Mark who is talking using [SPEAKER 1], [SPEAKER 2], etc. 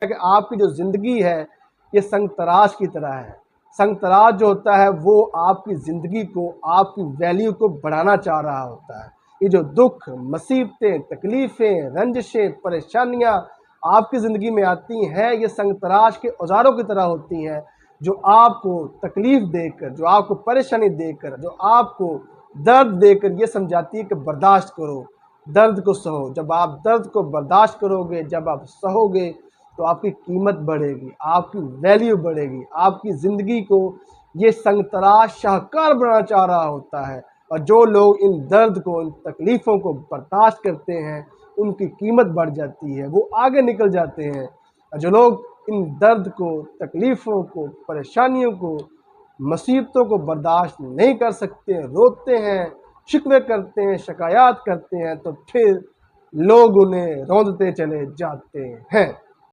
[SPEAKER 1] कि आपकी जो ज़िंदगी है ये संग तराश की तरह है। संग तराश जो होता है वो आपकी ज़िंदगी को, आपकी वैल्यू को बढ़ाना चाह रहा होता है। ये जो दुख, मुसीबतें, तकलीफ़ें, रंजिशें, परेशानियाँ आपकी ज़िंदगी में आती हैं, ये संग तराश के औज़ारों की तरह होती हैं, जो आपको तकलीफ़ देकर, जो आपको परेशानी देकर, जो आपको दर्द देकर ये समझाती है कि बर्दाश्त करो, दर्द को सहो। जब आप दर्द को बर्दाश्त करोगे, जब आप सहोगे, तो आपकी कीमत बढ़ेगी, आपकी वैल्यू बढ़ेगी, आपकी ज़िंदगी को ये संगतराश शाहकार बनाना चाह रहा होता है। और जो लोग इन दर्द को, इन तकलीफ़ों को बर्दाश्त करते हैं, उनकी कीमत बढ़ जाती है, वो आगे निकल जाते हैं। और जो लोग इन दर्द को, तकलीफ़ों को, परेशानियों को, मुसीबतों को बर्दाश्त नहीं कर सकते, रोते हैं, शिकवे करते हैं, शिकायत करते हैं, तो फिर लोग उन्हें रौंदते चले जाते हैं।